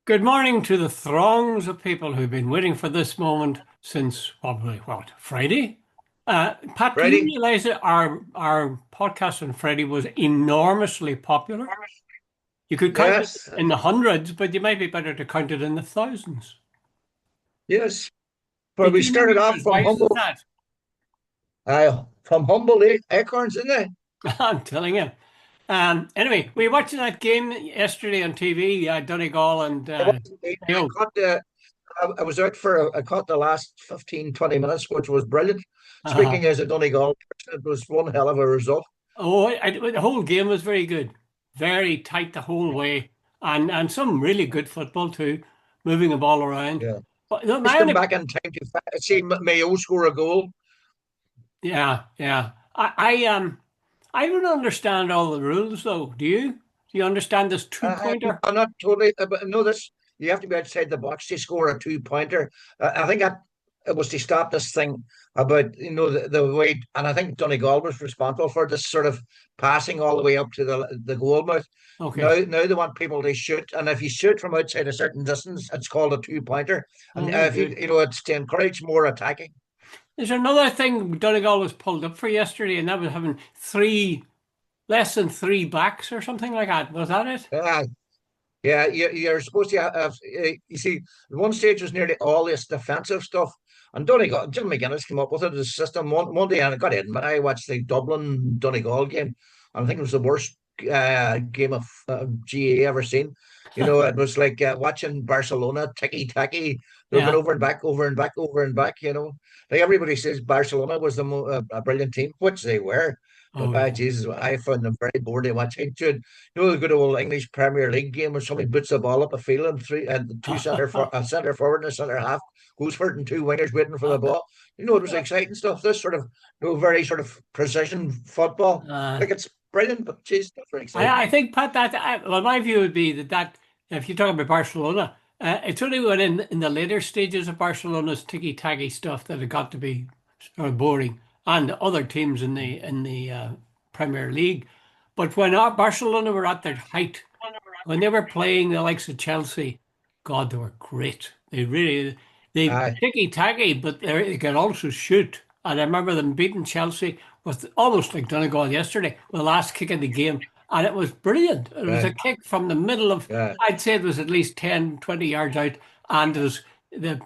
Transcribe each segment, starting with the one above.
Good morning to the throngs of people who've been waiting for this moment since probably what, Friday? Pat, do you Ready? realize that our podcast on Friday was enormously popular? You could count it Yes. in the hundreds, but you might be better to count it in the thousands. Yes. Well, Did we you know started we were off as wise as that? from humble acorns, isn't it? I'm telling you. Anyway, we were watching that game yesterday on TV, Donegal and I wasn't late. I Mayo. caught I was out I caught the last 15, 20 minutes, which was brilliant. Uh, Speaking as a Donegal person, it was one hell of a result. the whole game was very good, very tight the whole way, and some really good football too, moving the ball around. Yeah. But no, Just my come only, back in time to see Mayo score a goal. yeah, yeah. I don't understand all the rules though. Do you? Do you understand this two pointer? I'm not totally, but no, this you have to be outside the box to score a two-pointer. I think that it was to stop this thing about the way, and I think Donegal was responsible for this sort of passing all the way up to the goal mouth. Okay. Now they want people to shoot, and if you shoot from outside a certain distance, it's called a two-pointer. Oh, And very if good. it's to encourage more attacking. There's another thing Donegal was pulled up for yesterday, and that was having less than three backs or something like that. Was that it? Uh, Yeah, you're supposed to have. You see, at one stage was nearly all this defensive stuff, and Donegal, Jim McGuinness came up with it as a system one day, and I got in. But I watched the Dublin Donegal game, and I think it was the worst game of GA ever seen. It was like watching Barcelona ticky tacky. They were going Yeah. over and back, over and back, over and back. Like everybody says, Barcelona was a brilliant team, which they were. But Oh, yeah. Jesus, I found them very boring to watch. The good old English Premier League game where somebody puts the ball up a field and three and two a centre forward and a centre half goes for it and two wingers waiting for the ball. It was exciting stuff. This sort of very sort of precision football. Uh, Like it's brilliant, but geez, not very exciting. I think, Pat, well, my view would be that if you talk about Barcelona, it's only when in the later stages of Barcelona's ticky-tacky stuff that it got to be sort of boring, and other teams in the Premier League. But when Barcelona were at their height, when they were playing the likes of Chelsea, God, they were great. They Aye, ticky-tacky, but they could also shoot. And I remember them beating Chelsea with almost like Donegal yesterday, the last kick of the game. And it was brilliant. It was aye, a kick from the middle of, yeah, I'd say it was at least 10, 20 yards out. And it was the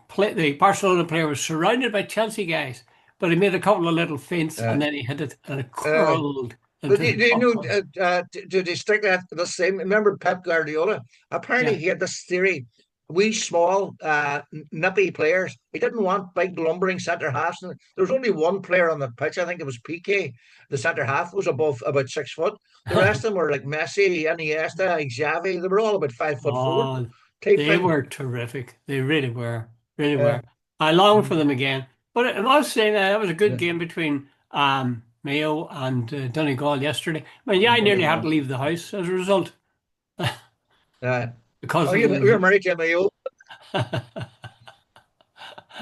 Barcelona player was surrounded by Chelsea guys, but he made a couple of little feints yeah. and then he hit it and it Uh, curled but into the you top know, corner. to district that the same. Remember Pep Guardiola? Apparently, Yeah. he had this theory: we small, nippy players. He didn't want big lumbering centre halves. And there was only one player on the pitch. I think it was PK. The centre half was above about 6 foot. The rest of them were like Messi, Iniesta, Xavi. They were all about 5'4" Oh, type they thing. were terrific. They really were. Really Yeah, were. I long for them again. But I must say that was a good yeah. game between Mayo and Donegal yesterday. I mean, yeah, I nearly had to Donegal. leave the house as a result because Oh, of you're the. married to Mayo?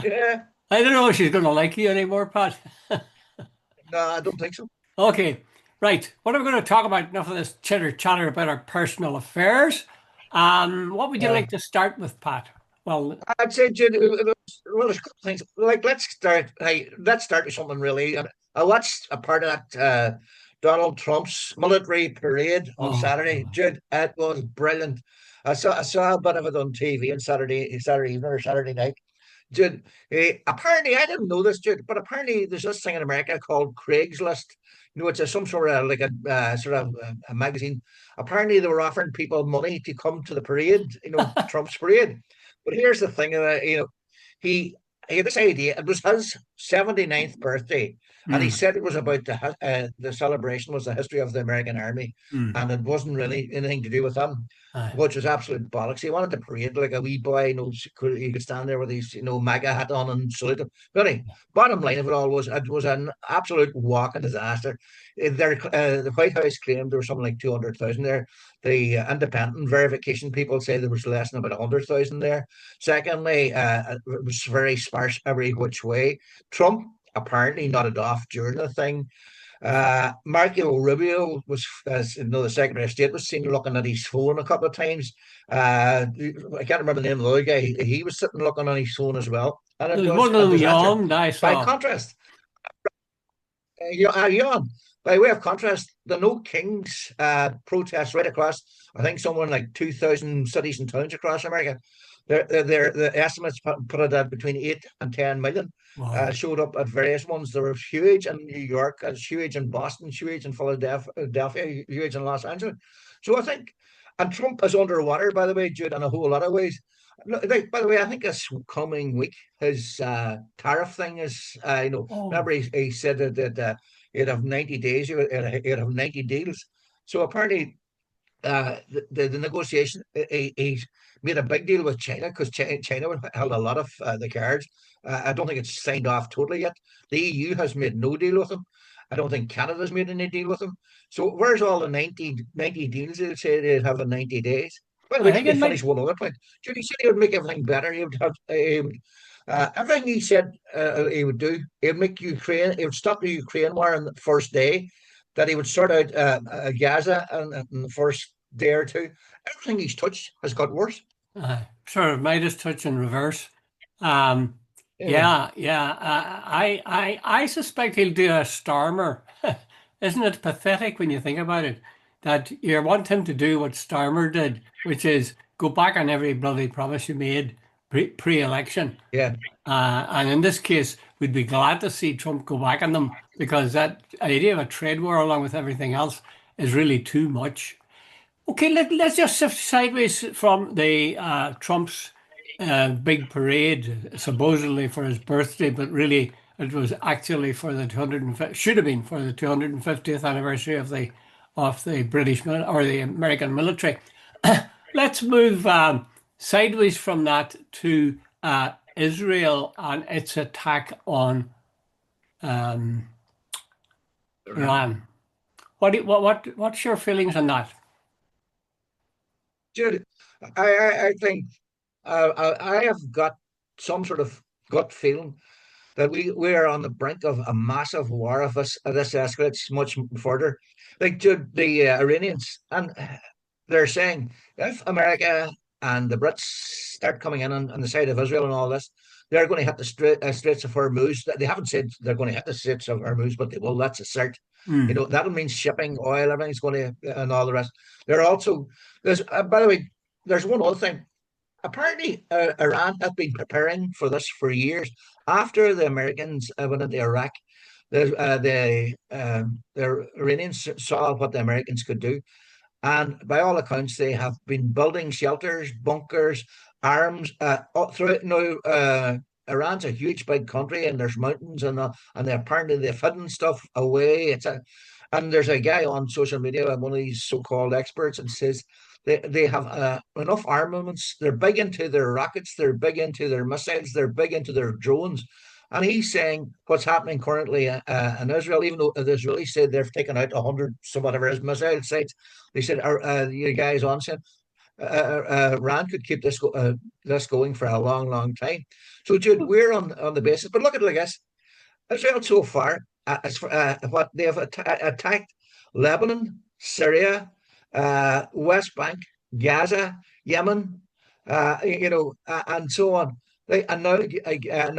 Yeah. I don't know if she's going to like you anymore, Pat. No, I don't think so. Okay, right. What are we going to talk about? Enough of this chitter chatter about our personal affairs. What would you Yeah. like to start with, Pat? Well, I'd say, Jude, well, there's a couple things. Like, let's start. Hey, let's start with something really. And I watched a part of that Donald Trump's military parade on oh, Saturday. Jude, it was brilliant. I saw a bit of it on TV on Saturday evening or Saturday night. Jude, apparently I didn't know this, Jude, but apparently there's this thing in America called Craigslist. It's some sort of like a sort of a magazine. Apparently they were offering people money to come to the parade. Trump's parade. But here's the thing, he he had this idea. It was his 79th birthday, and he mm, said it was about the celebration was the history of the American Army, mm, and it wasn't really anything to do with him, aye. which was absolute bollocks. He wanted to parade like a wee boy. He could stand there with his MAGA hat on and salute him. But anyway, bottom line of it all was it was an absolute walking disaster. The White House claimed there was something like 200,000 there. The independent verification people say there was less than about 100,000 there. Secondly, it was very sparse every which way. Trump apparently nodded off during the thing. Marco Rubio was, as the Secretary of State, was seen looking at his phone a couple of times. I can't remember the name of the other guy. He was sitting looking on his phone as well, and it There's was one a of them disaster. yawned, I By saw. contrast, Jan, by way of contrast, the No Kings protests right across, I think, somewhere in like 2,000 cities and towns across America. The estimates put it at between 8 and 10 million. Wow. Showed up at various ones. There was huge in New York, huge in Boston, huge in Philadelphia, huge in Los Angeles. So I think, and Trump is underwater, by the way, Jude, in a whole lot of ways. Like, by the way, I think this coming week, his tariff thing is, Oh, remember he said that he'd have 90 days, he'd have 90 deals. So apparently, the negotiation, he's made a big deal with China because China held a lot of the cards. I don't think it's signed off totally yet. The EU has made no deal with him. I don't think Canada's made any deal with him. So where's all the 90 deals they'll say they'd have in 90 days? By the I way, let think me it finish might. one other point. Judy said he would make everything better. He would have everything he said he would do. He would make Ukraine. He would stop the Ukraine war on the first day. That he would sort out Gaza in the first day or two. Everything he's touched has got worse. Sort of Midas touch in reverse. Um, Yeah, yeah, yeah. I suspect he'll do a Starmer. Isn't it pathetic when you think about it? That you want him to do what Starmer did, which is go back on every bloody promise you made pre-election. yeah, And in this case, we'd be glad to see Trump go back on them because that idea of a trade war, along with everything else, is really too much. Okay, let's just shift sideways from the Trump's big parade, supposedly for his birthday, but really it was actually for the 250, should have been for the 250th anniversary of the or the American military. Let's move sideways from that to Israel and its attack on um, right. Iran. What's your feelings on that? Jude, I think I have got some sort of gut feeling that we are on the brink of a massive war if this escalates much further. Like, Jude, the Iranians, and they're saying if America and the Brits start coming in on the side of Israel and all this, they're going to hit the Straits of Hormuz. They haven't said they're going to hit the Straits of Hormuz, but they will. That's a cert. Hmm. That'll mean shipping, oil, everything's going to, and all the rest. They're also, by the way, there's one other thing. Apparently, Iran have been preparing for this for years. After the Americans went into Iraq, the Iranians saw what the Americans could do. And by all accounts, they have been building shelters, bunkers, arms all throughout. Now, Iran's a huge big country, and there's mountains, and they apparently they've hidden stuff away. And there's a guy on social media, one of these so-called experts, and says they have enough armaments. They're big into their rockets, they're big into their missiles, they're big into their drones. And he's saying what's happening currently in Israel, even though the Israelis said they've taken out 100, so whatever his missile sites, they said, you guys on saying, Iran could keep this going for a long, long time. So, Jude, we're on the basis, but look at it like this. Israel so far, what they have attacked Lebanon, Syria, West Bank, Gaza, Yemen, and so on. And now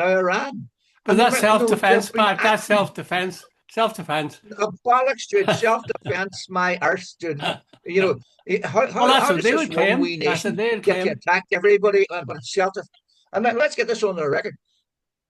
Iran. But And that's they've self-defense, been Pat. That's self-defense. Self-defense. bollocks, dude. Self-defense, my arse, dude. You know, Well, that's how what does they this would one claim. wee That's what nation they would get to claim. attack everybody? But it's self. And let's get this on the record.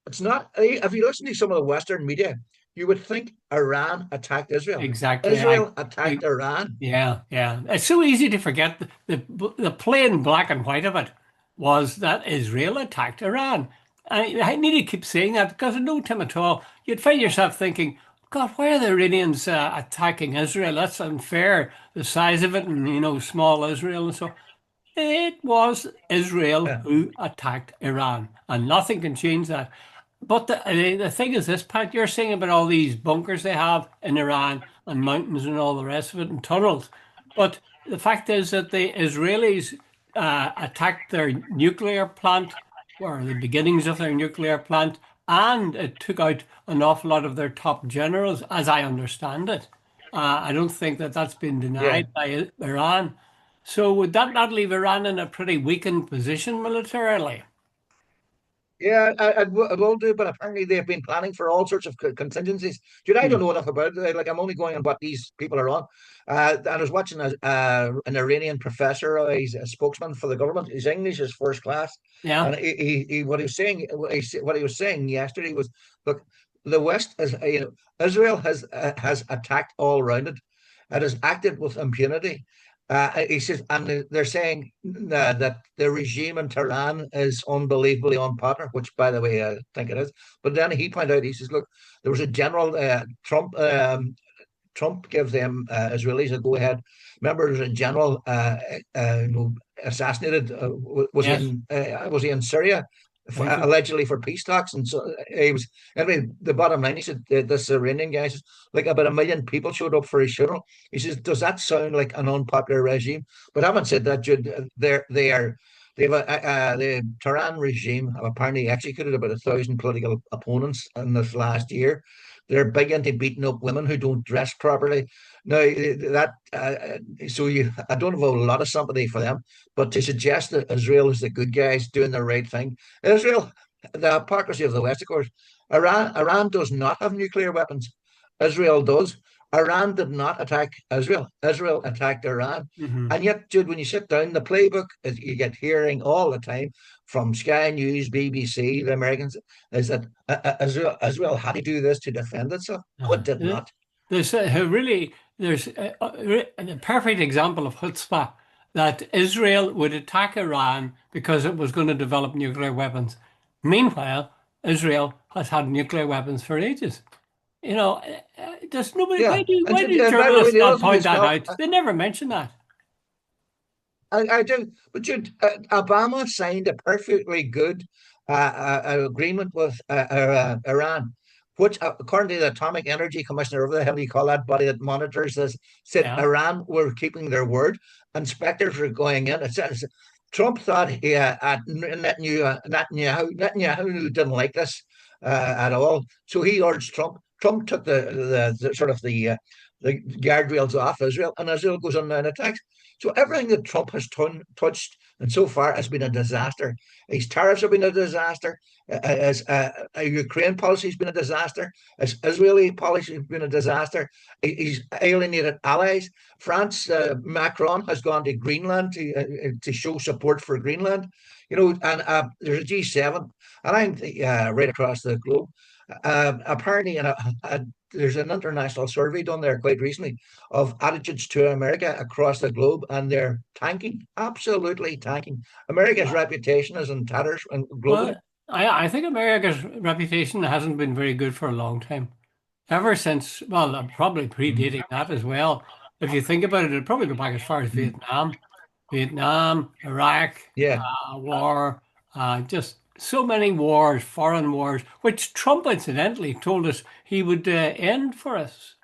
It's not. If you listen to some of the Western media, you would think Iran attacked Israel. Exactly. Israel attacked I, Iran. yeah, yeah. It's so easy to forget the plain black and white of it was that Israel attacked Iran. I need to keep saying that because at no time at all you'd find yourself thinking, God, why are the Iranians attacking Israel? That's unfair. The size of it, and small Israel and so. It was Israel Yeah, who attacked Iran, and nothing can change that. But the thing is this, Pat, you're saying about all these bunkers they have in Iran and mountains and all the rest of it and tunnels. But the fact is that the Israelis attacked their nuclear plant or the beginnings of their nuclear plant and it took out an awful lot of their top generals, as I understand it. I don't think that that's been Yeah. denied by Iran. So would that not leave Iran in a pretty weakened position militarily? Yeah, I will do, but apparently they've been planning for all sorts of contingencies. Dude, I Hmm. don't know enough about it. Like, I'm only going on what these people are on. And I was watching an Iranian professor. He's a spokesman for the government. His English is first class, Yeah. and what he was saying, what he was saying yesterday was, look, the West is, Israel has attacked all around it. It has acted with impunity. He says, and they're saying that the regime in Tehran is unbelievably unpopular, which, by the way, I think it is. But then he pointed out, he says, look, there was a general Trump gives them Israelis a go ahead. Remember, there's a general assassinated. Yes. Was he in Syria? I think. Allegedly for peace talks, and so he was. Anyway, the bottom line, he said, this Iranian guy says, like, about 1 million people showed up for his funeral. He says, does that sound like an unpopular regime? But having said that, Jude, they are. They have the Tehran regime have apparently executed about 1,000 political opponents in this last year. They're big into beating up women who don't dress properly. Now that so you, I don't have a lot of sympathy for them, but to suggest that Israel is the good guys doing the right thing, Israel, the hypocrisy of the West, of course. Iran does not have nuclear weapons. Israel does. Iran did not attack Israel. Israel attacked Iran. Hmm. And yet, Jude, when you sit down, the playbook, as you get hearing all the time from Sky News, BBC, the Americans, is that Israel had to do this to defend itself. No, it did not. There's really there's a perfect example of chutzpah that Israel would attack Iran because it was going to develop nuclear weapons. Meanwhile, Israel has had nuclear weapons for ages. You know, there's nobody. Yeah, Why do and by the way, journalists the not other thing point is, that out? They never mention that. I do, but Jude, Obama signed a perfectly good agreement with Iran, which, according to the Atomic Energy Commissioner, or whatever the hell you call that body that monitors this, said Yeah. Iran were keeping their word. Inspectors were going in. It says Trump thought Netanyahu didn't like this at all, so he urged Trump. Trump took the sort of the guardrails off Israel, and Israel goes on and attacks. So everything that Trump has touched and so far has been a disaster. His tariffs have been a disaster. His Ukraine policy has been a disaster. His Israeli policy has been a disaster. He's alienated allies. France, Macron has gone to Greenland to show support for Greenland. And there's a G7, and I'm right across the globe. Apparently, there's an international survey done there quite recently of attitudes to America across the globe, and they're tanking, absolutely tanking. America's reputation is in tatters and globally. Well, I think America's reputation hasn't been very good for a long time. Ever since, well, probably Mhm. predating that as well. If you think about it, it'd probably go back as far as Vietnam, Iraq, Yeah, war, just so many wars, foreign wars, which Trump incidentally told us he would end for us,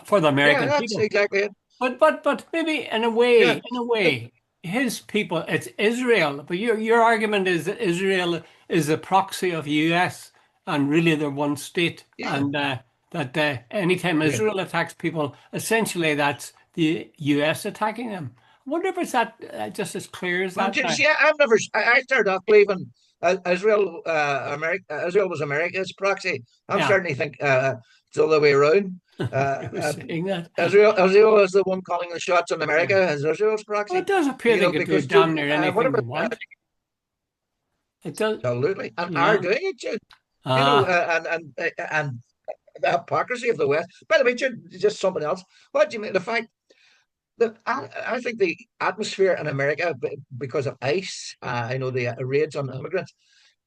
for the yeah, American that's people. exactly it. But maybe Yeah, in a way, his people, it's Israel. But your argument is that Israel is a proxy of US and really they're one state, yeah, and that anytime yeah. Israel attacks people, essentially that's the US attacking them. I wonder if it's that just as clear as Well, that did you now. see? I've never. I started off believing Israel, Israel was America's proxy. I'm Yeah, starting to think it's all the way around. I Uh, was uh, saying that. Israel is the one calling the shots on Yeah. America as Israel's Well, it proxy. does appear they could do Because damn near anything whatever, they want. It does, absolutely, and are yeah. doing it, Jude. Uh, And the hypocrisy of the West. By the way, Jude, just something else. What do you mean? The fact that I think the atmosphere in America, because of ICE, I know the raids on immigrants.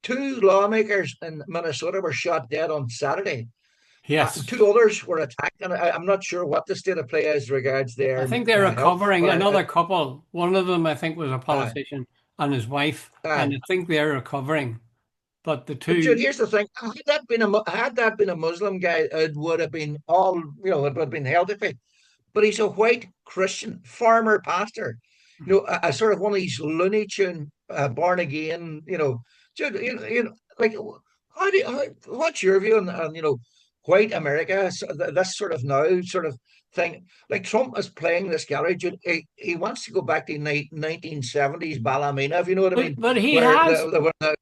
Two lawmakers in Minnesota were shot dead on Saturday. yes. Two others were attacked, and I'm not sure what the state of play is regards I their think they're health. recovering. But Another couple, one of them I think was a uh, politician and his wife, uh, and I think they're recovering. But the but Jude, two, here's the thing: had that been a Muslim guy, it would have been it would have been held to pay. But he's a white Christian farmer pastor, a sort of one of these Looney Tune born again, Jude, like What's your view on white America? So this sort of now sort of thing. Like Trump is playing this garage. He wants to go back to 1970s Ballymena, if you know what I But mean, but he where has they were the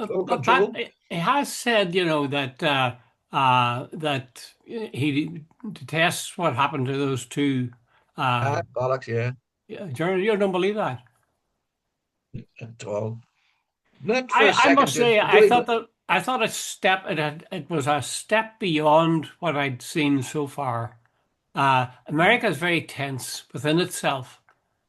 full but Pat, control. he has said, that that he detests what happened to those two. Uh, Ah, bollocks, yeah, Journal, you don't believe that? at all. Not for a I second, must Jude. say, Julie, but I thought it was a step beyond what I'd seen so far. America is very tense within itself.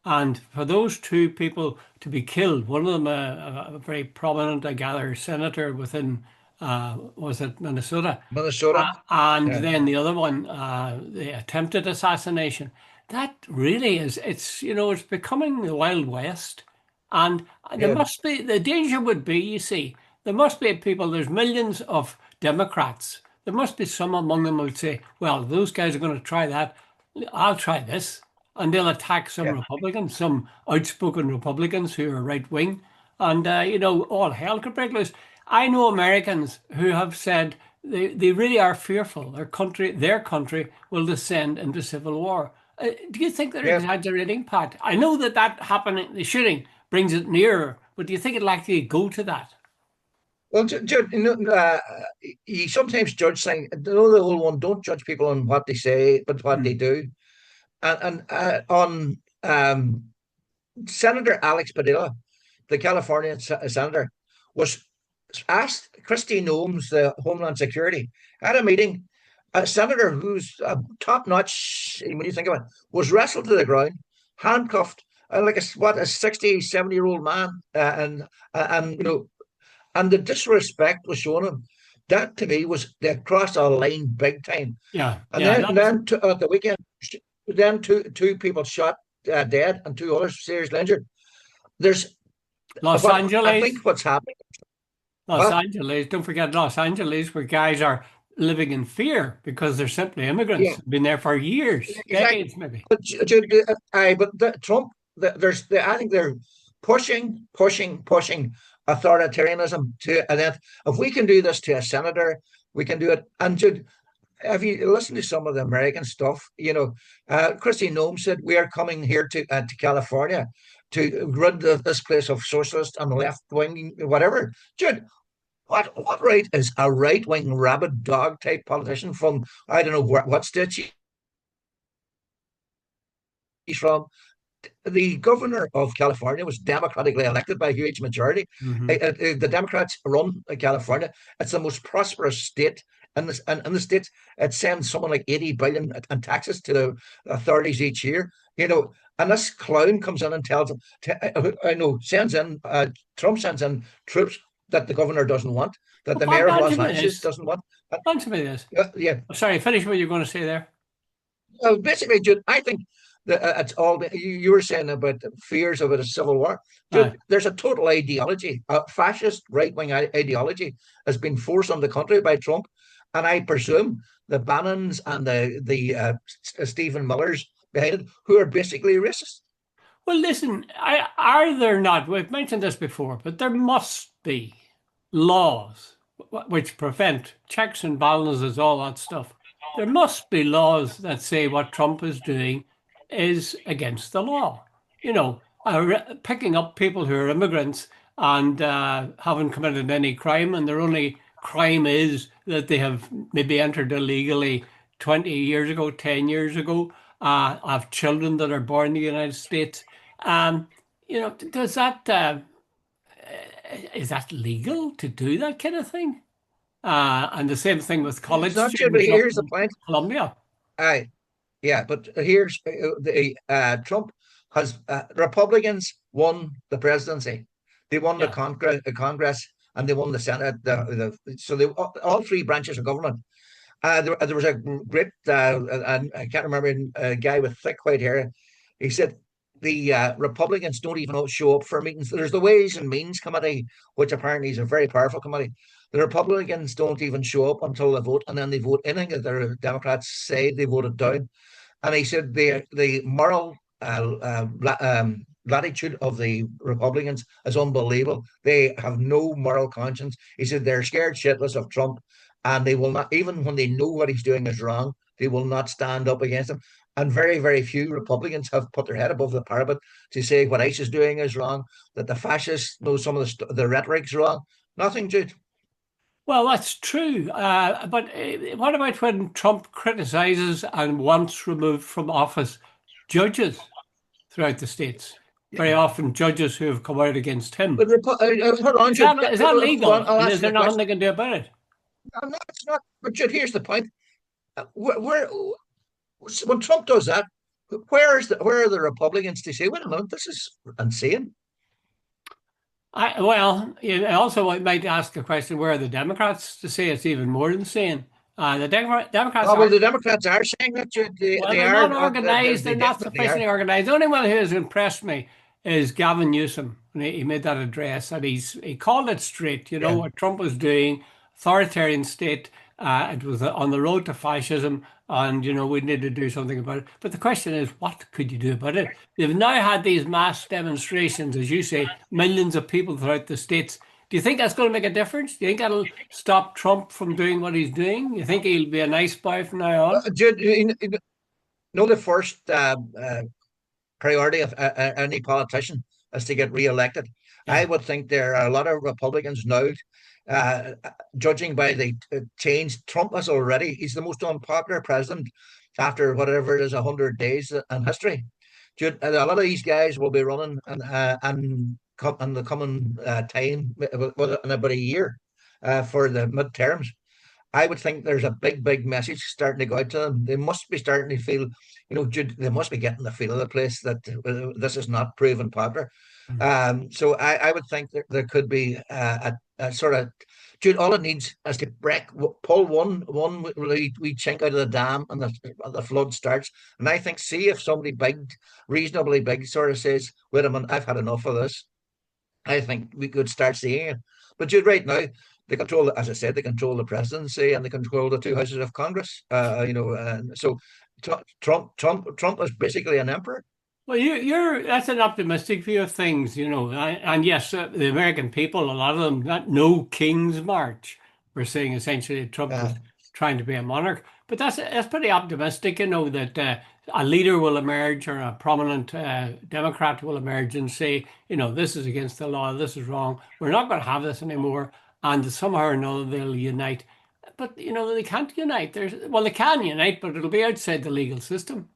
And for those two people to be killed, one of them a very prominent, I gather, senator within, was it Minnesota? Minnesota, And yeah, then the other one, the attempted assassination. That really is, it's becoming the Wild West. And there yeah, must be, the danger would be, you see, there must be people, there's millions of Democrats. There must be some among them who would say, well, those guys are going to try that. I'll try this. And they'll attack some yeah, Republicans, some outspoken Republicans who are right wing. And, all hell could break loose. I know Americans who have said they really are fearful their country will descend into civil war. Do you think they're yeah. exaggerating, Pat? I know that happening, the shooting brings it nearer, but do you think it'll actually go to that? Well, Jude, you sometimes judge things. You know the old one: don't judge people on what they say, but what they Hmm. do. And on Senator Alex Padilla, the California senator, was asked Christy Nomes, the Homeland Security, at a meeting. A senator who's top notch, when you think of it, was wrestled to the ground, handcuffed, like a 60, 70 year old man. And the disrespect was shown him. That to me was they crossed a line big time. Yeah, And yeah. at the weekend, then two people shot dead and two others seriously injured. There's Los what I Angeles, think what's happening. Los What? Angeles. Don't forget Los Angeles, where guys are living in fear because they're simply immigrants. Yeah, Been there for years, exactly. decades, maybe. But Trump, I think they're pushing authoritarianism to, and that if we can do this to a senator, we can do it. And if you listen to some of the American stuff, Christy Nome said we are coming here to California to rid this place of socialist and left wing whatever. Jude, what right is a right wing rabid dog type politician from I don't know what state she's from? The governor of California was democratically elected by a huge majority. Hmm. The Democrats run California. It's the most prosperous state in the states. It sends someone like 80 billion in taxes to the authorities each year. And this clown comes in and tells them, I know, Trump sends in troops that the governor doesn't want, that Well, the Pat, mayor of Los answer me Angeles this. doesn't want. Answer me this. Yeah, Oh, sorry, finish what you're going to say there. well, basically, Jude, I think that it's all you were saying about the fears of a civil war. Uh, Jude, there's a total ideology, a fascist right wing ideology has been forced on the country by Trump, and I presume the Bannons and the Stephen Millers behind it, who are basically racist. well, listen, are there not, we've mentioned this before, but there must be laws which prevent checks and balances, all that stuff. There must be laws that say what Trump is doing is against the law. Picking up people who are immigrants and haven't committed any crime, and their only crime is that they have maybe entered illegally 20 years ago, 10 years ago, have children that are born in the United States. Um, does that is that legal to do that kind of thing? And the same thing with It's college not Jude, but students up here's the in point. Columbia. I Yeah, but here's the Trump has Republicans won the presidency. They won Yeah. the Congress, and they won the Senate. So they all three branches of government. There was a great, and I can't remember a guy with thick white hair. He said the Republicans don't even show up for meetings. There's the Ways and Means Committee, which apparently is a very powerful committee. The Republicans don't even show up until they vote, and then they vote anything that the Democrats say they voted down. And he said the moral latitude of the Republicans is unbelievable. They have no moral conscience. He said they're scared shitless of Trump, and they will not, even when they know what he's doing is wrong, they will not stand up against him. And very, very few Republicans have put their head above the parapet to say what ICE is doing is wrong, that the fascists know some of the rhetoric's wrong. Nothing, Jude. Well, that's true. But what about when Trump criticizes and wants removed from office judges throughout the states? Very often, judges who have come out against him. But hold on, Jude. Is that Hold legal? on, I'll And ask is you there a nothing question. they can do about it? No, it's not. But Jude, here's the point. Where when Trump does that, where are the Republicans to say, wait a minute, this is insane? Well, you also might ask the question, where are the Democrats to say it's even more insane? Democrats Oh well, are, the Democrats are saying that, Jude. They, well, they they're are. not organized. They They're not definitely are. sufficiently organized. The only one who has impressed me is Gavin Newsom. When he made that address, and he called it straight. You know Yeah. what Trump was doing, authoritarian state. It was on the road to fascism, and we need to do something about it. But the question is, what could you do about it? They've now had these mass demonstrations, as you say, millions of people throughout the states. Do you think that's going to make a difference? Do you think that'll stop Trump from doing what he's doing? You think he'll be a nice boy from now on? Jude, you know the first priority of any politician is to get re-elected. I Yeah. would think there are a lot of Republicans now, uh, judging by the change Trump has already. He's the most unpopular president after whatever it is, 100 days in history. A lot of these guys will be running in the coming time, in about a year, for the midterms. I would think there's a big, big message starting to go out to them. They must be starting to feel, they must be getting the feel of the place that this is not proven popular. So I would think there could be a sort of, Jude, all it needs is to pull one wee chink out of the dam, and the flood starts. And I think, see if somebody big, reasonably big, sort of says, wait a minute, I've had enough of this. I think we could start seeing it. But Jude, right now, they control, as I said, they control the presidency and they control the two houses of Congress. So Trump is basically an emperor. Well, you're that's an optimistic view of things, and yes, the American people, a lot of them, that no King's March, were saying essentially that Trump Uh, was trying to be a monarch. But that's pretty optimistic, that a leader will emerge or a prominent Democrat will emerge and say, this is against the law, this is wrong, we're not going to have this anymore, and somehow or another they'll unite. But they can't unite. They can unite, but it'll be outside the legal system.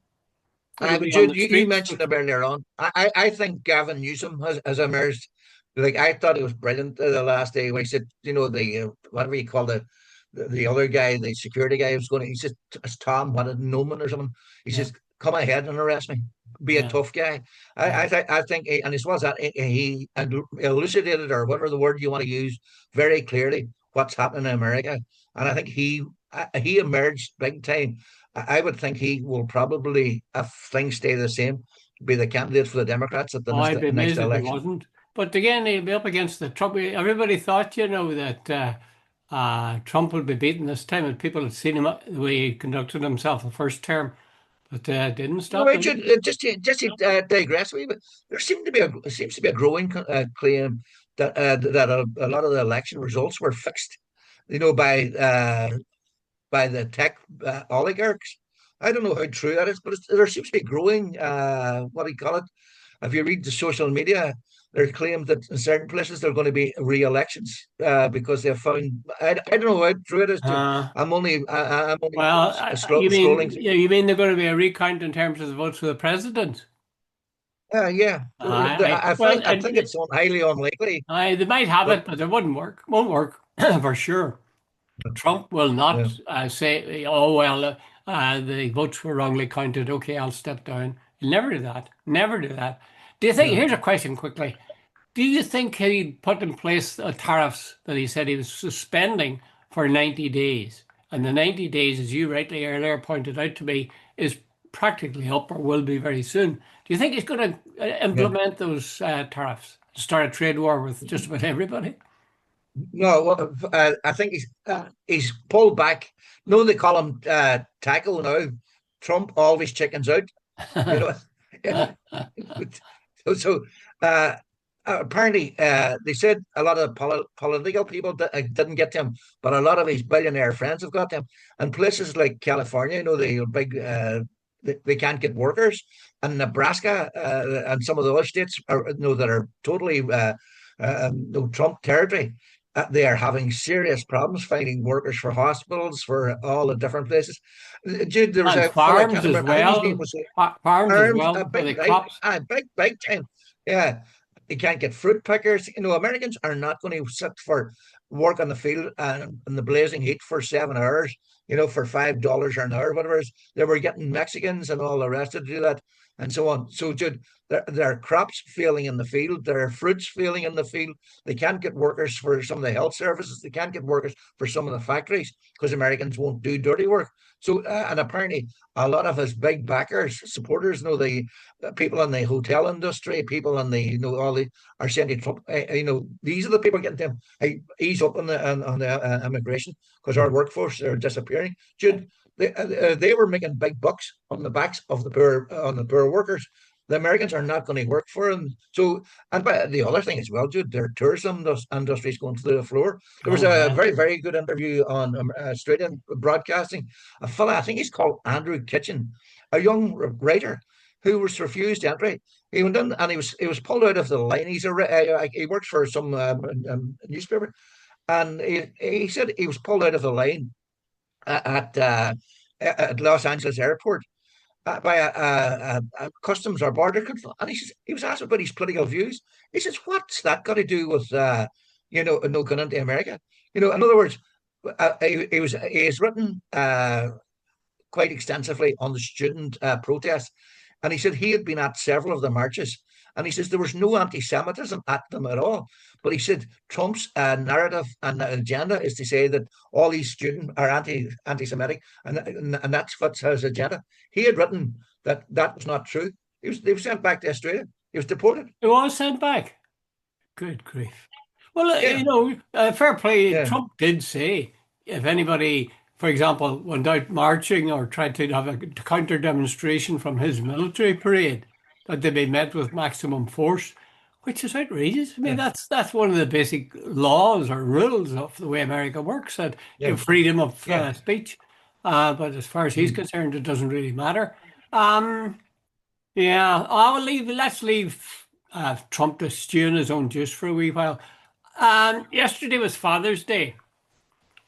It'll but be on Jude, the you streets. mentioned it earlier on. I think Gavin Newsom has emerged. Like, I thought it was brilliant the last day when he said, the whatever you call the other guy, the security guy was going. He said, it's Tom, what a Noman or something. He Yeah, says, come ahead and arrest me. Be a yeah. tough guy. Yeah. I think, and as well as that, he elucidated, or whatever the word you want to use, very clearly what's happening in America. And I think he emerged big time. I would think he will probably, if things stay the same, be the candidate for the Democrats at the Oh, next I'd be next amazed if it election. wasn't. But again, he'll be up against the Trump. Everybody thought, that Trump would be beaten this time, and people had seen him the way he conducted himself the first term, but didn't No, stop him. Richard, just to digress a wee bit, there seems to be a growing claim that a lot of the election results were fixed, by the tech oligarchs. I don't know how true that is, but there seems to be growing, what do you call it? If you read the social media, there's claims that in certain places there are going to be re-elections, because they've found. I don't know how true it is. Uh, I'm only well, you scrolling. mean you mean they're going to be a recount in terms of the votes for the president? Yeah, Well, I think it's highly unlikely. they might have But it, but it wouldn't work. Won't work for sure. Trump will yeah, not say, "Oh well, the votes were wrongly counted. Okay, I'll step down." He'll never do that. Never do that. Do you think? no. Here's a question quickly. Do you think he put in place tariffs that he said he was suspending for 90 days? And the 90 days, as you rightly earlier pointed out to me, is practically up or will be very soon. Do you think he's going to Yeah. implement those tariffs, start a trade war with just about everybody? No, well, I think he's pulled back. No, they call him tackle now. Trump always chickens out. You know, So, uh, apparently, they said a lot of political people didn't get them, but a lot of his billionaire friends have got them. And places like California, the big, they can't get workers, and Nebraska and some of the other states that are totally no Trump territory. They are having serious problems finding workers for hospitals, for all the different places. Dude, there was And a fella, I farms can't as remember, I think his name well. was Farms as Arms, a well for big the time, crops. big time. Yeah, you can't get fruit pickers. Americans are not going to sit for work on the field in the blazing heat for 7 hours. For $5 an hour, whatever it is. They were getting Mexicans and all the rest to do that, and so on. So, Jude, their crops failing in the field, their fruits failing in the field. They can't get workers for some of the health services. They can't get workers for some of the factories because Americans won't do dirty work. So, and apparently, a lot of his big backers, supporters, the people in the hotel industry, people in the, all the are saying to Trump, these are the people getting them. Hey, ease up on the immigration because our workforce are disappearing. Jude, they were making big bucks on the backs of the poor workers. The Americans are not going to work for them. So, and the other thing as well, Jude, their tourism industry is going through the floor. There was Oh, a yeah. very, very good interview on Australian broadcasting. A fella, I think he's called Andrew Kitchen, a young writer who was refused entry. He went in and he was pulled out of the line. He works for some newspaper, and he said he was pulled out of the line at Los Angeles airport by a customs or border control. And he was asked about his political views. He says, "What's that got to do with no going into America?" In other words, he has written quite extensively on the student protests. And he said he had been at several of the marches. And he says there was no anti Semitism at them at all. But he said Trump's narrative and agenda is to say that all these students are anti Semitic, and that's what's his agenda. He had written that that was not true. They were sent back to Australia. He was deported. It was sent back. Good grief. Well, Yeah, fair play. yeah, Trump did say if anybody, for example, went out marching or tried to have a counter demonstration from his military parade, that they'd be met with maximum force, which is outrageous. I mean, yeah, that's one of the basic laws or rules of the way America works, that you yeah, have freedom of yeah. speech. But as far as he's Mm. concerned, it doesn't really matter. Um, yeah, I will leave. Let's leave Trump to stew in his own juice for a wee while. Yesterday was Father's Day.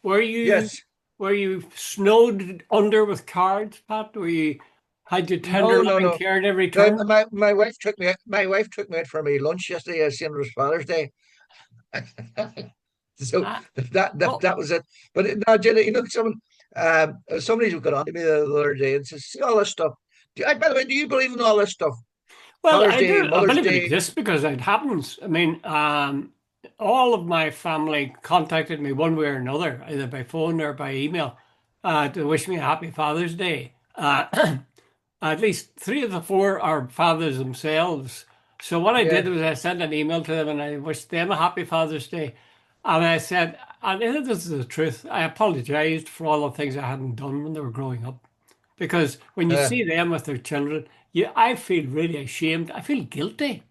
Were you Yes. were you snowed under with cards, Pat? Were you had your tender No, no, loving no. care at every No, turn? my wife took me. My wife took me out for my lunch yesterday, as it was Father's Day. So Uh, well, that was it. But now, Jenna, somebody who got on to me the other day and says, "See all this stuff." By the way, do you believe in all this stuff? well, Father's I Day, do. I Mother's believe it Day. exists because it happens. I mean, all of my family contacted me one way or another, either by phone or by email, to wish me a happy Father's Day. At least three of the four are fathers themselves. So what I did Yeah, was I sent an email to them and I wished them a happy Father's Day. And I said, and this is the truth, I apologized for all the things I hadn't done when they were growing up. Because when you uh, see them with their children, I feel really ashamed. I feel guilty.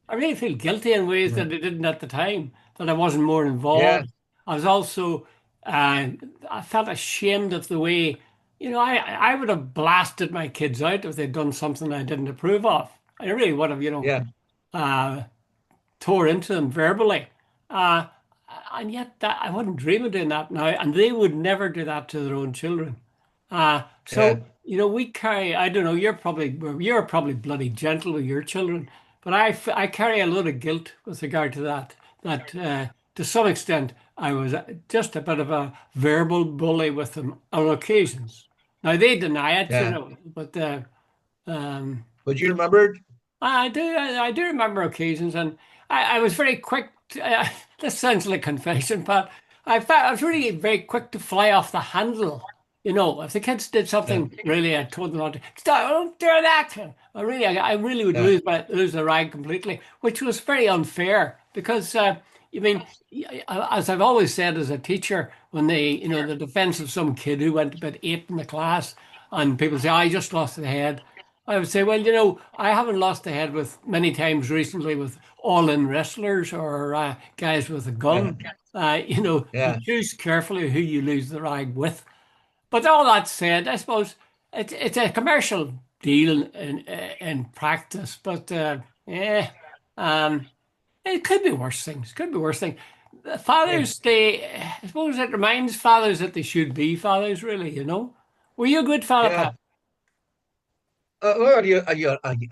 I really feel guilty in ways that I didn't at the time, that I wasn't more yeah, involved. I was also, I felt ashamed of the way, I would have blasted my kids out if they'd done something I didn't approve of. I really would have, yeah, uh, tore into them verbally. Uh, and yet I wouldn't dream of doing that now. And they would never do that to their own children. yeah, We carry, I don't know, you're probably bloody gentle with your children, but I carry a lot of guilt with regard to that to some extent, I was just a bit of a verbal bully with them on occasions. Now they deny it, yeah. but um, But you remembered? I do remember occasions, and I was very quick. This sounds like confession, but I was really very quick to fly off the handle. If the kids did Yeah, something, really, I told them not to stop. Don't do that. I really would yeah, lose the rag completely, which was very unfair because I mean, as I've always said as a teacher, when the defense of some kid who went about eight in the class, and people say, "I just lost the head." I would say, well, I haven't lost the head with many times recently with all-in wrestlers or guys with a Yeah, gun. You yeah, choose carefully who you lose the rag with. But all that said, I suppose it's a commercial deal in practice. But yeah, um, it could be worse things. Could be worse things. yeah, Fathers, I suppose it reminds fathers that they should be fathers. Really, Were you a good father, yeah. Pat? Well,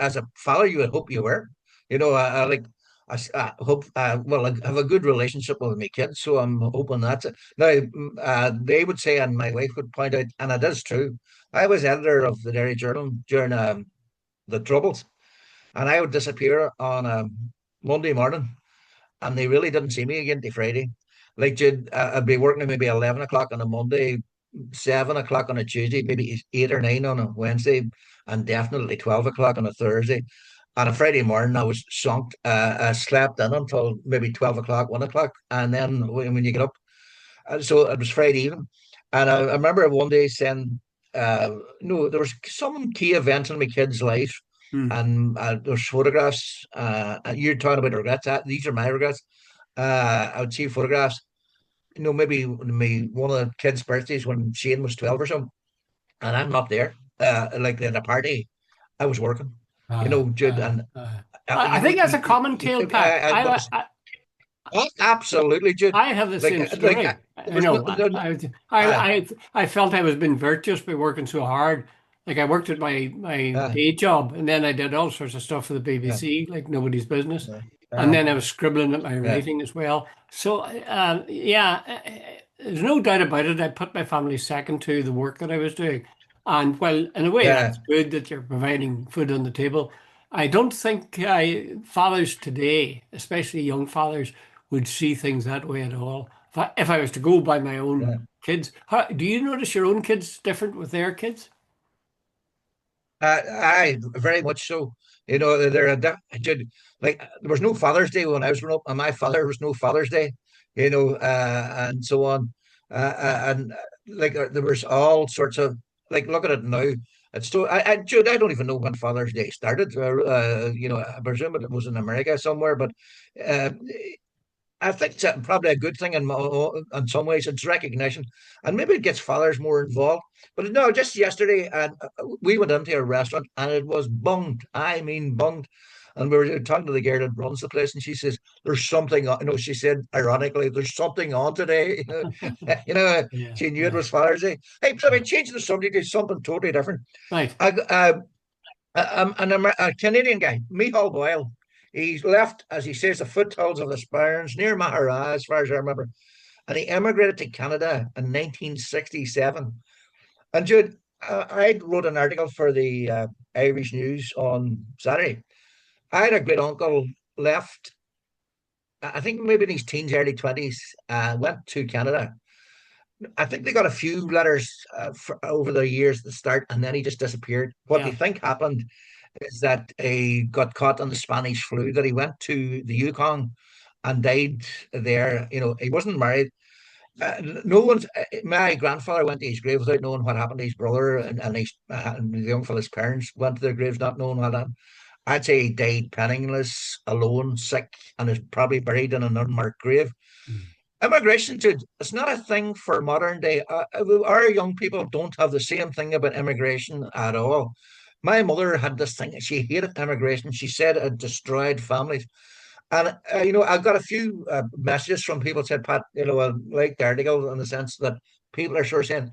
as a father, you would hope you were. I like. I hope. Well, I have a good relationship with my kids, so I'm hoping that's it. Now, they would say, and my wife would point out, and it is true. I was editor of the Dairy Journal during the Troubles, and I would disappear on a Monday morning, and they really didn't see me again till Friday. Like, I'd be working at maybe 11 o'clock on a Monday, 7 o'clock on a Tuesday, maybe 8 or 9 on a Wednesday, and definitely 12 o'clock on a Thursday. On a Friday morning, I was sunk. I slept in until maybe 12 o'clock, 1 o'clock, and then when you get up, so it was Friday evening, and I remember one day saying, "No, there was some key events in my kid's life, Hmm. and there's photographs. And you're talking about regrets. These are my regrets. I would see photographs. Maybe one of the kids' birthdays when Shane was 12 or something, and I'm not there. Like at a party, I was working. Jude, and I think that's a common tale, Pat. was absolutely, Jude. I have the Like, same story. there was no, there, I felt I was being virtuous by working so hard. Like I worked at my uh, day job, and then I did all sorts of stuff for the yeah, BBC, like nobody's business. yeah, And uh, then I was scribbling at my yeah, writing as well. So yeah, there's no doubt about it. I put my family second to the work that I was doing. And well, in a way, yeah. that's good that you're providing food on the table. I don't think fathers today, especially young fathers, would see things that way at all. If I was to go by my own Yeah. kids, do you notice your own kids different with their kids? I very much so. They're like there was no Father's Day when I was growing up, and my father was no Father's Day. And so on. And like there was all sorts of like look at it now. It's so Jude, I don't even know when Father's Day started. I presume it was in America somewhere, but uh, I think it's probably a good thing in some ways. It's recognition, and maybe it gets fathers more involved. But no, just yesterday, and we went into a restaurant, and it was bunged. I mean, bunged. And we were talking to the girl that runs the place, and she says, "There's something on." She said ironically, "There's something on today." you know, Yeah, she knew it yeah. was Father's Day. Hey, so I mean, changing the subject to something totally different. Right. I, a Canadian guy, Michal Boyle. He's left, as he says, the foothills of the Spirens near Mahara, as far as I remember, and he emigrated to Canada in 1967. And Jude, I wrote an article for the Irish News on Saturday. I had a great uncle left, I think maybe in his teens, early 20s, went to Canada. I think they got a few letters over the years at the start, and then he just disappeared. What they Yeah. think happened is that he got caught on the Spanish flu, that he went to the Yukon and died there. He wasn't married. No one's. My grandfather went to his grave without knowing what happened to his brother, and the young fella's parents went to their graves not knowing what happened. I'd say he died penniless, alone, sick, and is probably buried in an unmarked grave. Mm. Immigration, Jude, it's not a thing for modern day. Our young people don't have the same thing about immigration at all. My mother had this thing; she hated immigration. She said it destroyed families. And I got a few messages from people said, Pat, I like the article in the sense that people are sort of saying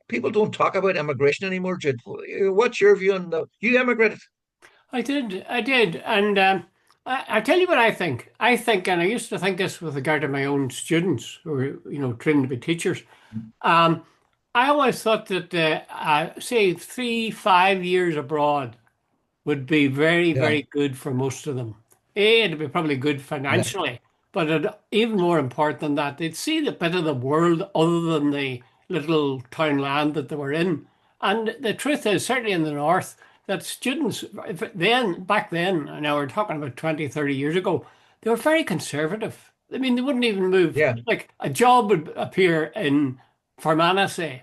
people don't talk about immigration anymore. Jude, what's your view on the? You immigrated, I did, and I tell you what I think. I think, and I used to think this with regard to my own students who were, trained to be teachers. Um, I always thought that, say, 3, 5 years abroad would be very, yeah, very good for most of them. It'd be probably good yeah, financially, but even more important than that, they'd see the bit of the world other than the little town land that they were in. And the truth is, certainly in the north, that students back then, and now we're talking about 20, 30 years ago, they were very conservative. I mean, they wouldn't even move. yeah, Like a job would appear in Fermanagh, say,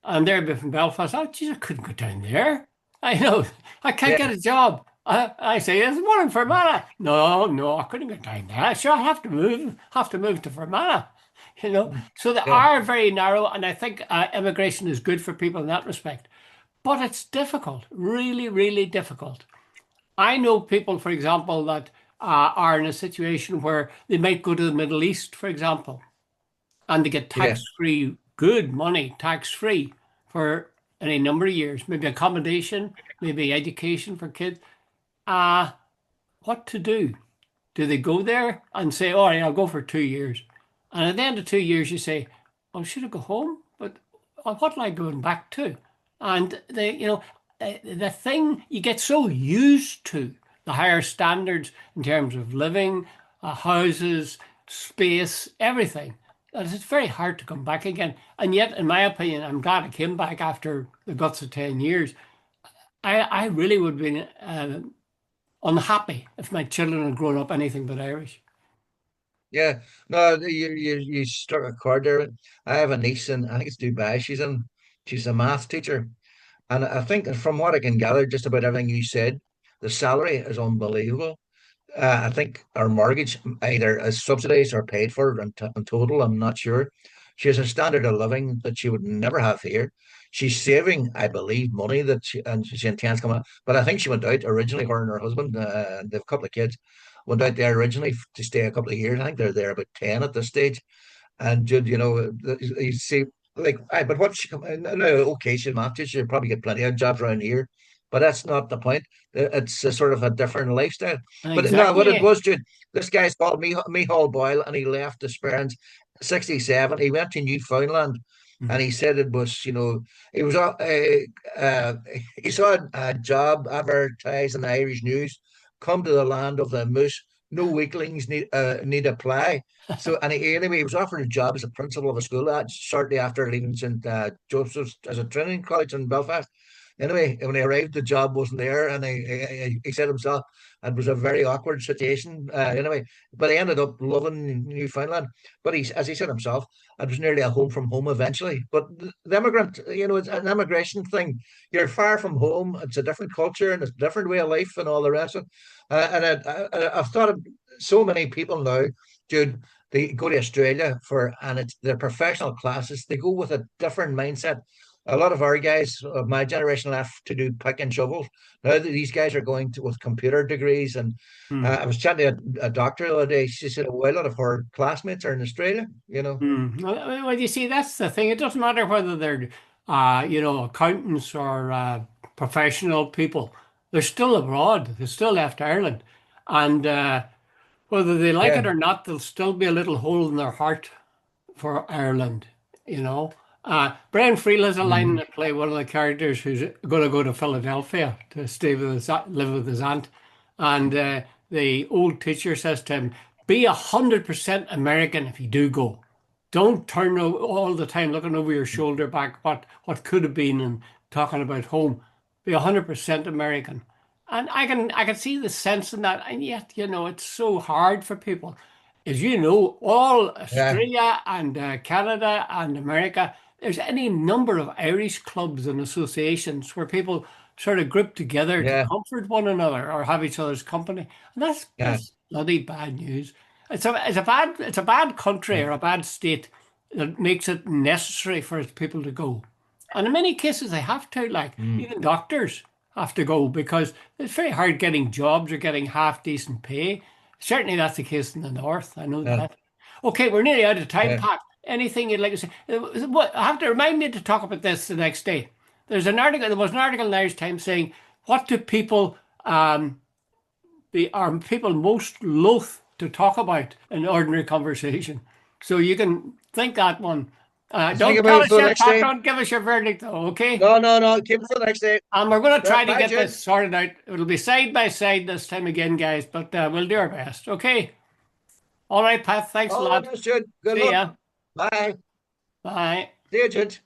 and they'd be from Belfast. Oh, geez, I couldn't go down there. I know. I can't get Yeah, a job. I say, there's one in Fermanagh. No, no, I couldn't get down there. Sure, I have to move to Fermanagh. So they yeah, are very narrow, and I think immigration is good for people in that respect. But it's difficult, really, really difficult. I know people, for example, that are in a situation where they might go to the Middle East, for example, and they get yeah, tax-free, good money, tax-free for any number of years, maybe accommodation, maybe education for kids. Uh, what to do? Do they go there and say, all right, I'll go for 2 years? And at the end of 2 years, you say, oh, should I go home? But what am I going back to? And the thing you get so used to the higher standards in terms of living, houses, space, everything, that it's very hard to come back again. And yet, in my opinion, I'm glad I came back after the guts of 10 years. I really would have been unhappy if my children had grown up anything but Irish. yeah. No, you struck a chord there. I have a niece in, I think it's Dubai. She's a math teacher. And I think from what I can gather, just about everything you said, the salary is unbelievable. I think our mortgage either is subsidized or paid for in total. I'm not sure. She has a standard of living that she would never have here. She's saving, I believe, money and she intends to come out. But I think she went out originally, her and her husband, and they have a couple of kids, went out there originally to stay a couple of years. I think they're there about 10 at this stage. And Jude, you see, like, but what she come? No, okay, she's math teacher. She'll probably get plenty of jobs around here, but that's not the point. It's a sort of a different lifestyle. But no, what it Exactly. was, Jude, this guy's called me Hall Boyle, and he left his parents 67. He went to Newfoundland, and Mhm. he said it was, he was uh, he saw a job advertised in the Irish news. Come to the land of the moose. No weaklings need apply. So, and anyway, he was offered a job as a principal of a school shortly after leaving St. Joseph's as a training college in Belfast. Anyway, when he arrived, the job wasn't there, and he said himself it was a very awkward situation. Anyway, but he ended up loving Newfoundland. But as he said himself, it was nearly a home from home eventually. But the immigrant, it's an immigration thing. You're far from home. It's a different culture and it's a different way of life and all the rest of it. I've thought of so many people now, Jude, they go to Australia and it's their professional classes. They go with a different mindset. A lot of our guys of my generation left to do pick and shovels. Now these guys are going to with computer degrees. And Mm. I was chatting to a doctor the other day. She said, well, a lot of her classmates are in Australia, Mm. Well, you see, that's the thing. It doesn't matter whether they're, accountants or professional people. They're still abroad. They still left Ireland, and whether they like it Yeah. or not, there'll still be a little hole in their heart for Ireland. You know, Brian Friel has a line in Hmm. the play. One of the characters who's going to go to Philadelphia to stay with live with his aunt, and the old teacher says to him, "Be 100% American if you do go. Don't turn all the time looking over your shoulder back what could have been and talking about home. Be 100% American." And I can see the sense in that, and yet it's so hard for people. As you know, all Yeah. Australia and Canada and America, there's any number of Irish clubs and associations where people sort of group together to Yeah. comfort one another or have each other's company. And that's Yeah. bloody bad news. It's a bad country Yeah. or a bad state that makes it necessary for its people to go. And in many cases, they have to, like Mm. even doctors have to go because it's very hard getting jobs or getting half decent pay. Certainly, that's the case in the north. I know Yeah. that. Okay, we're nearly out of time, Yeah. Pat. Anything you'd like to say? What I have to remind me to talk about this the next day. There was an article in the Irish Times saying, "What do people are people most loath to talk about in ordinary conversation?" So you can think that one. Think Don't about tell it us for the yet, next Pat. day. Don't give us your verdict, though. Okay. No, no, no. Keep it for the next day. And we're going to try to Bye, get Jude. this sorted out. It'll be side by side this time again, guys, but we'll do our best. Okay. All right, Pat. Thanks a All the lot. best, Jude. Good See luck. ya. Bye. Bye. See you, Jude.